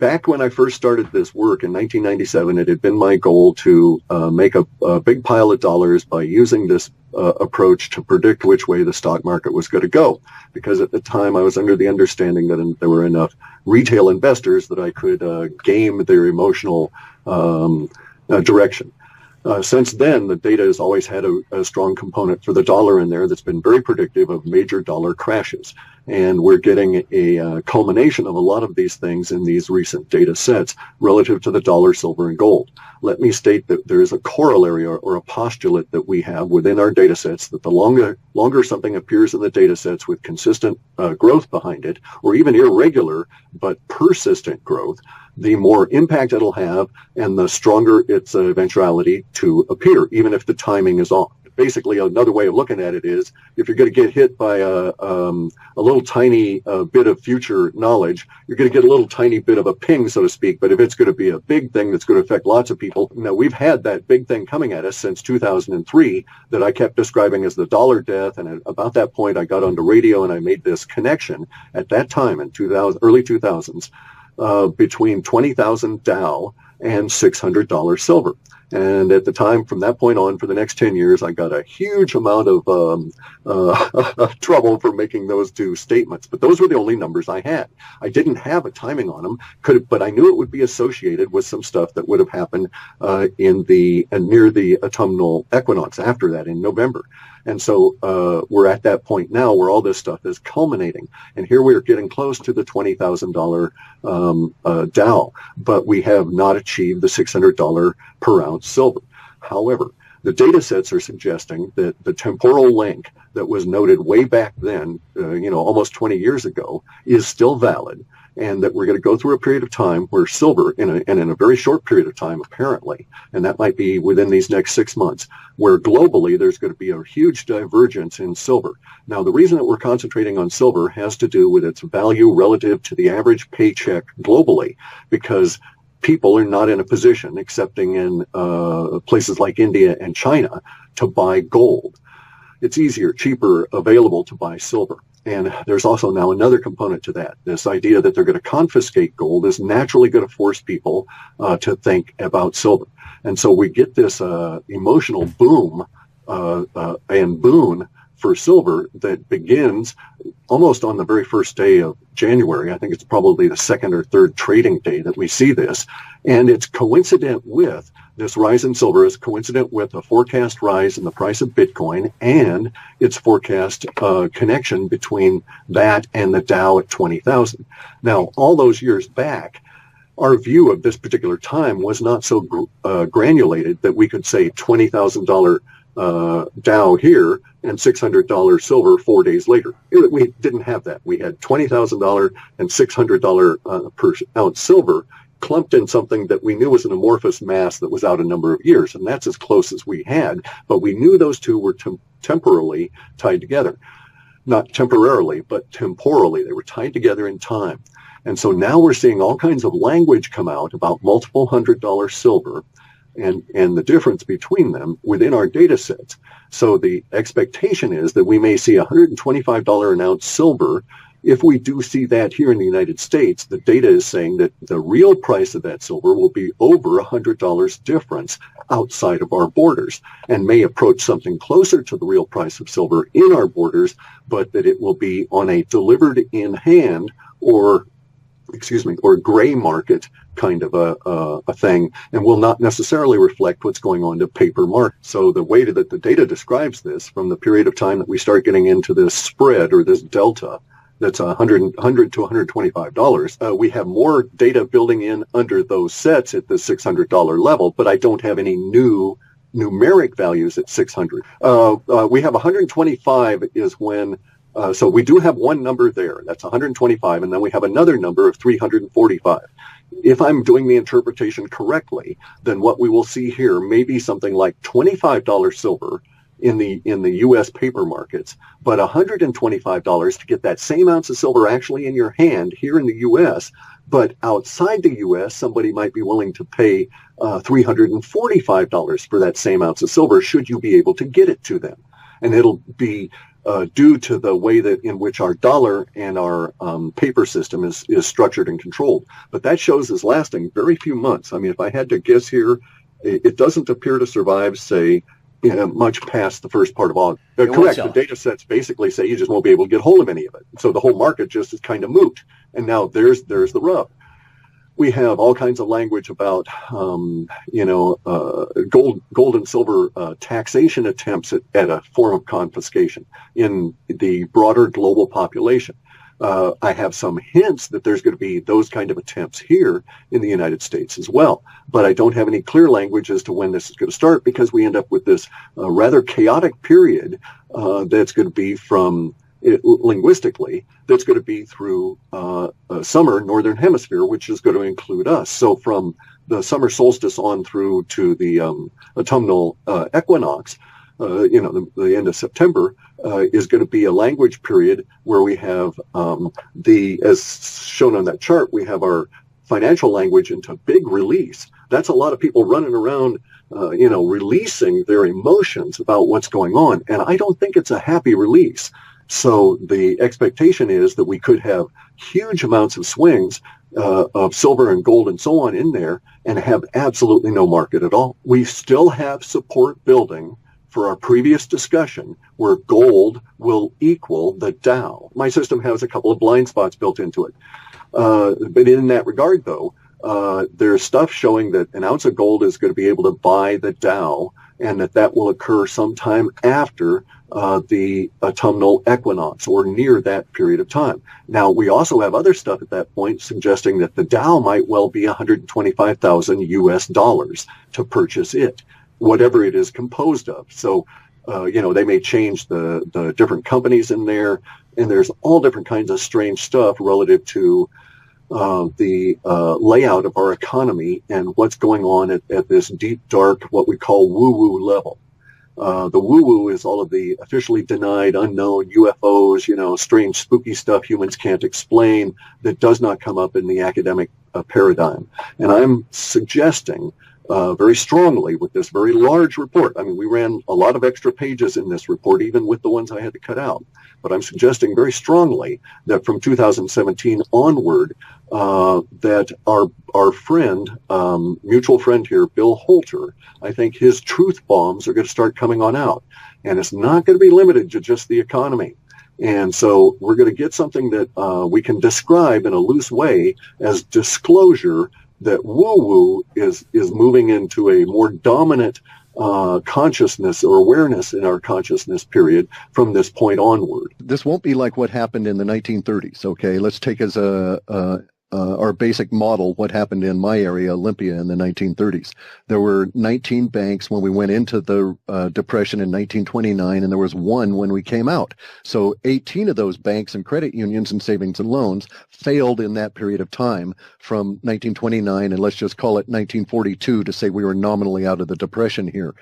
back when I first started this work in 1997, it had been my goal to make a big pile of dollars by using this approach to predict which way the stock market was going to go. Because at the time, I was under the understanding that there were enough retail investors that I could game their emotional direction. Since then, the data has always had a strong component for the dollar in there that's been very predictive of major dollar crashes. And we're getting a culmination of a lot of these things in these recent data sets relative to the dollar, silver, and gold. Let me state that there is a corollary or a postulate that we have within our data sets that the longer something appears in the data sets with consistent growth behind it, or even irregular but persistent growth, the more impact it'll have and the stronger its eventuality to appear, even if the timing is off. Basically, another way of looking at it is if you're going to get hit by a little tiny bit of future knowledge, you're going to get a little tiny bit of a ping, so to speak. But if it's going to be a big thing that's going to affect lots of people, now we've had that big thing coming at us since 2003 that I kept describing as the dollar death. And at about that point, I got onto radio and I made this connection at that time in early 2000s between 20,000 Dow and $600 silver. And at the time, from that point on, for the next 10 years, I got a huge amount of trouble for making those two statements. But those were the only numbers I had. I didn't have a timing on them, but I knew it would be associated with some stuff that would have happened near the autumnal equinox after that in November. And so we're at that point now where all this stuff is culminating. And here we are getting close to the $20,000 Dow, but we have not achieved the $600 per ounce silver. However, the data sets are suggesting that the temporal link that was noted way back then, almost 20 years ago, is still valid, and that we're going to go through a period of time where silver, in a very short period of time, apparently, and that might be within these next 6 months, where globally there's going to be a huge divergence in silver. Now, the reason that we're concentrating on silver has to do with its value relative to the average paycheck globally, because people are not in a position, excepting in places like India and China, to buy gold. It's easier, cheaper, available to buy silver. And there's also now another component to that. This idea that they're going to confiscate gold is naturally going to force people to think about silver. And so we get this emotional boom and boon for silver that begins almost on the very first day of January. I think it's probably the second or third trading day that we see this. And it's coincident with this rise in silver is coincident with a forecast rise in the price of Bitcoin and its forecast connection between that and the Dow at 20,000. Now, all those years back, our view of this particular time was not so granulated that we could say $20,000 Dow here and $600 silver 4 days later. We didn't have that. We had $20,000 and $600 per ounce silver clumped in something that we knew was an amorphous mass that was out a number of years, and that's as close as we had. But we knew those two were temporally tied together. Not temporarily, but temporally. They were tied together in time. And so now we're seeing all kinds of language come out about multiple $100 silver and the difference between them within our data sets. So the expectation is that we may see $125 an ounce silver. If we do see that here in the United States, the data is saying that the real price of that silver will be over $100 difference outside of our borders and may approach something closer to the real price of silver in our borders, but that it will be on a delivered in hand or gray market kind of a thing, and will not necessarily reflect what's going on to paper market. So the way that the data describes this, from the period of time that we start getting into this spread or this delta, that's $100 to $125, we have more data building in under those sets at the $600 level, but I don't have any new numeric values at 600. We have 125 is when so we do have one number there, that's 125, and then we have another number of 345. If I'm doing the interpretation correctly, then what we will see here may be something like $25 silver in the U.S. paper markets, but $125 to get that same ounce of silver actually in your hand here in the U.S., but outside the U.S., somebody might be willing to pay $345 for that same ounce of silver should you be able to get it to them. And it'll be due to the way that in which our dollar and our paper system is structured and controlled. But that shows is lasting very few months. I mean, if I had to guess here, it doesn't appear to survive, say, much past the first part of August. Correct. The data sets basically say you just won't be able to get hold of any of it. So the whole market just is kind of moot. And now there's the rub. We have all kinds of language about, gold and silver taxation attempts at a form of confiscation in the broader global population. I have some hints that there's going to be those kind of attempts here in the United States as well. But I don't have any clear language as to when this is going to start, because we end up with this rather chaotic period that's going to be from, linguistically, that's going to be through summer, northern hemisphere, which is going to include us. So from the summer solstice on through to the autumnal equinox, the end of September, is going to be a language period where we have as shown on that chart, we have our financial language into big release. That's a lot of people running around, releasing their emotions about what's going on. And I don't think it's a happy release. So the expectation is that we could have huge amounts of swings of silver and gold and so on in there and have absolutely no market at all. We still have support building for our previous discussion where gold will equal the Dow. My system has a couple of blind spots built into it. But in that regard, though, there's stuff showing that an ounce of gold is going to be able to buy the Dow, and that will occur sometime after the autumnal equinox or near that period of time. Now, we also have other stuff at that point suggesting that the Dow might well be 125,000 US dollars to purchase it, whatever it is composed of. So, they may change the different companies in there, and there's all different kinds of strange stuff relative to the layout of our economy and what's going on at this deep, dark, what we call woo-woo level. The woo-woo is all of the officially denied, unknown UFOs, strange, spooky stuff humans can't explain that does not come up in the academic paradigm. And I'm suggesting very strongly with this very large report. I mean, we ran a lot of extra pages in this report, even with the ones I had to cut out. But I'm suggesting very strongly that from 2017 onward, that our friend, mutual friend here, Bill Holter, I think his truth bombs are going to start coming on out. And it's not going to be limited to just the economy. And so we're going to get something that we can describe in a loose way as disclosure that woo-woo is moving into a more dominant consciousness or awareness in our consciousness period from this point onward. This won't be like what happened in the 1930s, okay? Let's take as our basic model what happened in my area, Olympia, in the 1930s. There were 19 banks when we went into the Depression in 1929, and there was one when we came out. So 18 of those banks and credit unions and savings and loans failed in that period of time from 1929, and let's just call it 1942 to say we were nominally out of the Depression here.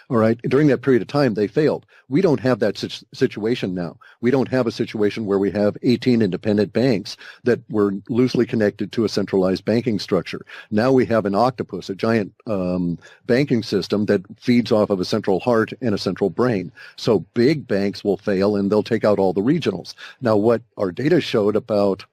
All right. During that period of time, they failed. We don't have that situation now. We don't have a situation where we have 18 independent banks that were loosely connected to a centralized banking structure. Now we have an octopus, a giant banking system that feeds off of a central heart and a central brain. So big banks will fail and they'll take out all the regionals. Now, what our data showed about,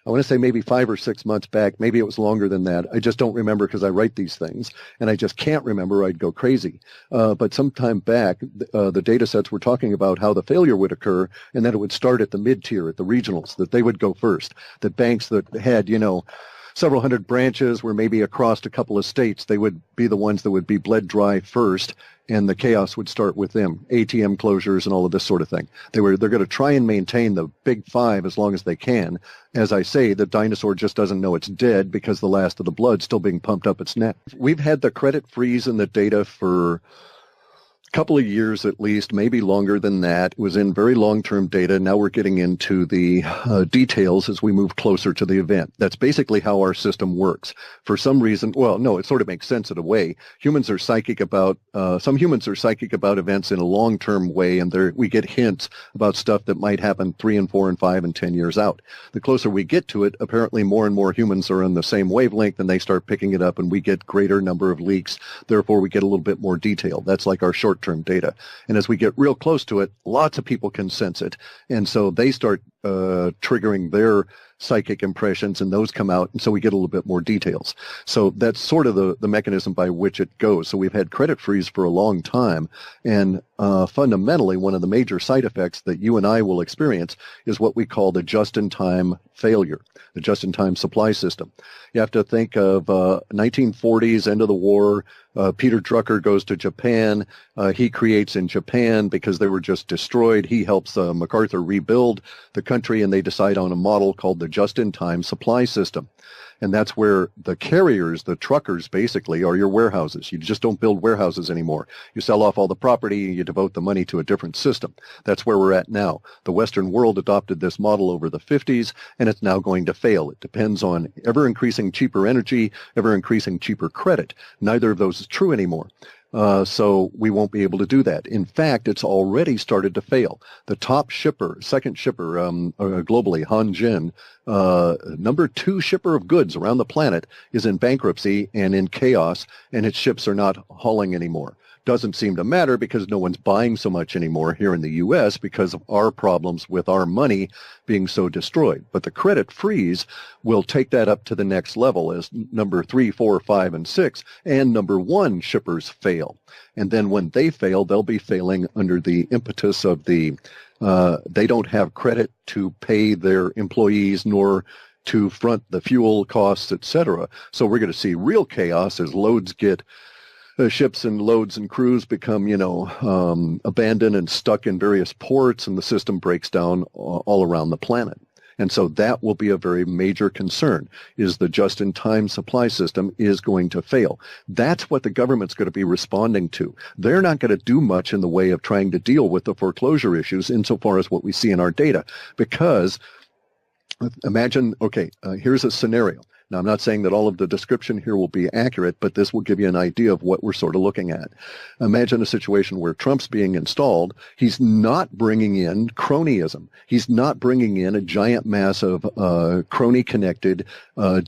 I want to say maybe 5 or 6 months back, maybe it was longer than that. I just don't remember because I write these things, and I just can't remember. I'd go crazy. But sometime back, the data sets were talking about how the failure would occur, and that it would start at the mid-tier, at the regionals, that they would go first. That banks that had, several hundred branches were maybe across a couple of states, they would be the ones that would be bled dry first, and the chaos would start with them, ATM closures and all of this sort of thing. They're going to try and maintain the big five as long as they can. As I say, the dinosaur just doesn't know it's dead because the last of the blood's still being pumped up its neck. We've had the credit freeze in the data for couple of years at least, maybe longer than that. It was in very long-term data. Now we're getting into the details as we move closer to the event. That's basically how our system works. For some reason, well, no, it sort of makes sense in a way. Humans are psychic about, some humans are psychic about events in a long-term way, and we get hints about stuff that might happen 3 and 4 and 5 and 10 years out. The closer we get to it, apparently more and more humans are on the same wavelength, and they start picking it up, and we get greater number of leaks. Therefore, we get a little bit more detail. That's like our short short-term data. And as we get real close to it, lots of people can sense it. And so they start triggering their psychic impressions, and those come out, and so we get a little bit more details. So that's sort of the mechanism by which it goes. So we've had credit freeze for a long time, and fundamentally, one of the major side effects that you and I will experience is what we call the just-in-time failure, the just-in-time supply system. You have to think of 1940s, end of the war. Peter Drucker goes to Japan. He creates in Japan because they were just destroyed. He helps MacArthur rebuild the country, and they decide on a model called the just-in-time supply system. And that's where the carriers, the truckers, basically are your warehouses. You just don't build warehouses anymore. You sell off all the property and you devote the money to a different system. That's where we're at now. The Western world adopted this model over the 50s, and it's now going to fail. It depends on ever-increasing cheaper energy, ever-increasing cheaper credit. Neither of those is true anymore. So we won't be able to do that. In fact, it's already started to fail. The top shipper, second shipper globally, Hanjin, number 2 shipper of goods around the planet, is in bankruptcy and in chaos, and its ships are not hauling anymore. Doesn't seem to matter because no one's buying so much anymore here in the U.S. because of our problems with our money being so destroyed. But the credit freeze will take that up to the next level as number 3, 4, 5, and 6 and number 1 shippers fail. And then when they fail, they'll be failing under the impetus of the they don't have credit to pay their employees nor to front the fuel costs, etc. So we're going to see real chaos as loads get ships and loads and crews become, abandoned and stuck in various ports, and the system breaks down all around the planet. And so that will be a very major concern, is the just-in-time supply system is going to fail. That's what the government's going to be responding to. They're not going to do much in the way of trying to deal with the foreclosure issues insofar as what we see in our data, because imagine, here's a scenario. Now, I'm not saying that all of the description here will be accurate, but this will give you an idea of what we're sort of looking at. Imagine a situation where Trump's being installed. He's not bringing in cronyism. He's not bringing in a giant mass of crony-connected,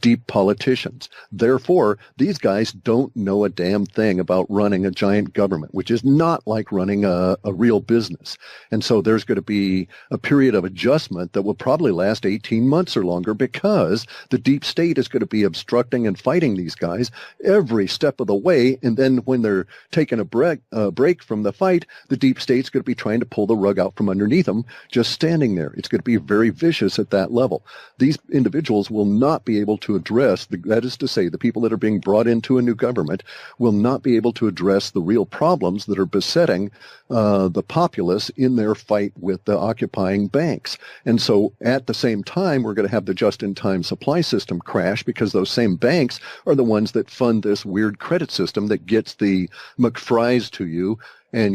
deep politicians. Therefore, these guys don't know a damn thing about running a giant government, which is not like running a real business. And so there's going to be a period of adjustment that will probably last 18 months or longer because the deep state is going to be obstructing and fighting these guys every step of the way. And then when they're taking a break from the fight, the deep state's going to be trying to pull the rug out from underneath them, just standing there. It's going to be very vicious at that level. These individuals will not be able to address, that is to say, the people that are being brought into a new government will not be able to address the real problems that are besetting the populace in their fight with the occupying banks. And so at the same time, we're going to have the just-in-time supply system crash because those same banks are the ones that fund this weird credit system that gets the McFries to you and,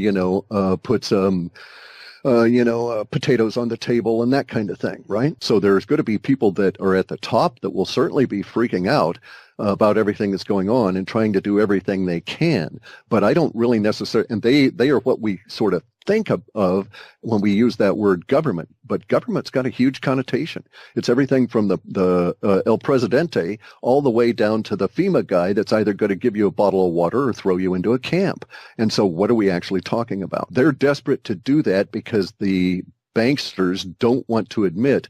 puts potatoes on the table and that kind of thing, right? So there's going to be people that are at the top that will certainly be freaking out about everything that's going on and trying to do everything they can. But I don't really necessarily, and they are what we sort of think of when we use that word government. But government's got a huge connotation. It's everything from the El Presidente all the way down to the FEMA guy that's either going to give you a bottle of water or throw you into a camp. And so what are we actually talking about? They're desperate to do that because the banksters don't want to admit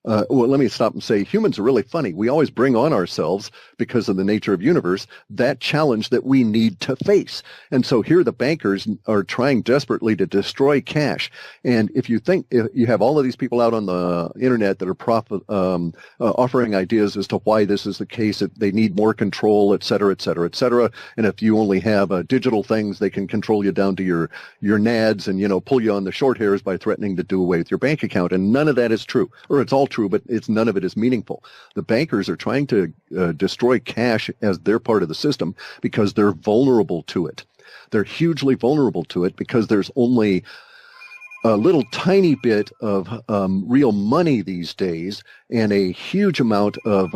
let me stop and say humans are really funny. We always bring on ourselves, because of the nature of universe, that challenge that we need to face. And so here the bankers are trying desperately to destroy cash. And if you have all of these people out on the internet that are offering ideas as to why this is the case, that they need more control, et cetera, et cetera, et cetera. And if you only have digital things, they can control you down to your nads and, pull you on the short hairs by threatening to do away with your bank account. And none of that is true, or it's all true, but none of it is meaningful. The bankers are trying to destroy cash as their part of the system because they're vulnerable to it. They're hugely vulnerable to it because there's only a little tiny bit of real money these days and a huge amount of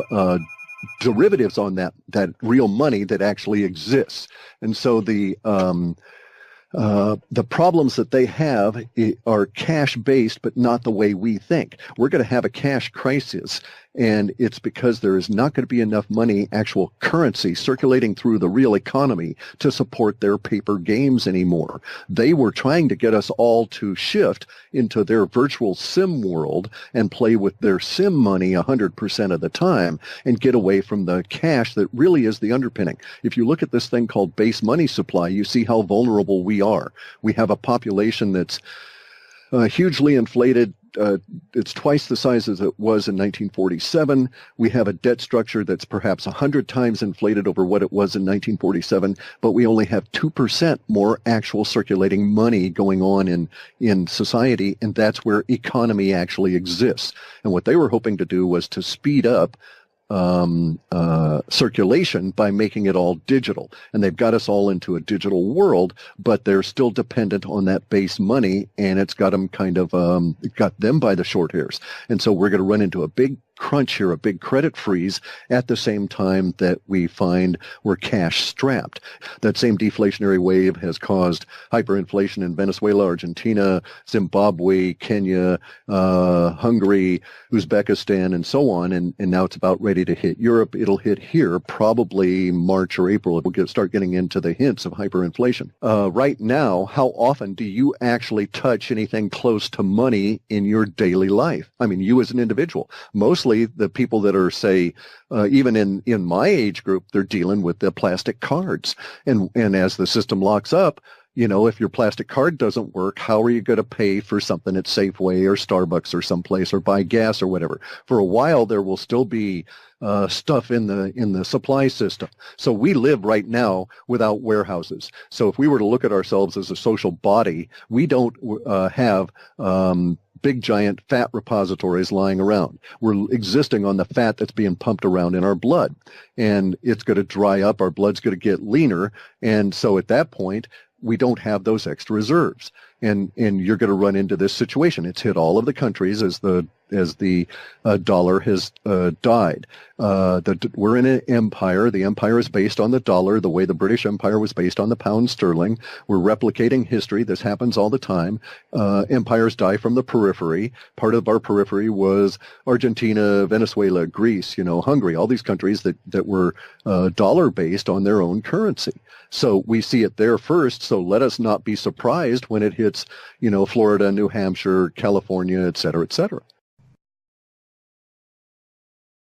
derivatives on that real money that actually exists. And so the The problems that they have are cash-based, but not the way we think. We're going to have a cash crisis, and it's because there is not going to be enough money, actual currency, circulating through the real economy to support their paper games anymore. They were trying to get us all to shift into their virtual sim world and play with their sim money 100% of the time and get away from the cash that really is the underpinning. If you look at this thing called base money supply, you see how vulnerable we are. We have a population that's hugely inflated. It's twice the size as it was in 1947. We have a debt structure that's perhaps 100 times inflated over what it was in 1947, but we only have 2% more actual circulating money going on in society, and that's where economy actually exists. And what they were hoping to do was to speed up circulation by making it all digital. And they've got us all into a digital world, but they're still dependent on that base money, and it's got them got them by the short hairs. And so we're going to run into a big crunch here, a big credit freeze at the same time that we find we're cash strapped. That same deflationary wave has caused hyperinflation in Venezuela, Argentina, Zimbabwe, Kenya, Hungary, Uzbekistan, and so on. And now it's about ready to hit Europe. It'll hit here probably March or April. We'll start getting into the hints of hyperinflation. Right now, how often do you actually touch anything close to money in your daily life? I mean, you as an individual. Mostly the people that are, say, even in my age group, they're dealing with the plastic cards. And as the system locks up, you know, if your plastic card doesn't work, how are you going to pay for something at Safeway or Starbucks or someplace, or buy gas or whatever? For a while, there will still be stuff in the supply system. So we live right now without warehouses. So if we were to look at ourselves as a social body, we don't have big giant fat repositories lying around. We're existing on the fat that's being pumped around in our blood, and it's going to dry up. Our blood's going to get leaner, and so at that point, we don't have those extra reserves, and you're going to run into this situation. It's hit all of the countries as the dollar has died. We're in an empire. The empire is based on the dollar, the way the British Empire was based on the pound sterling. We're replicating history. This happens all the time. Empires die from the periphery. Part of our periphery was Argentina, Venezuela, Greece, Hungary, all these countries that were dollar-based on their own currency. So we see it there first, so let us not be surprised when it hits, Florida, New Hampshire, California, et cetera, et cetera.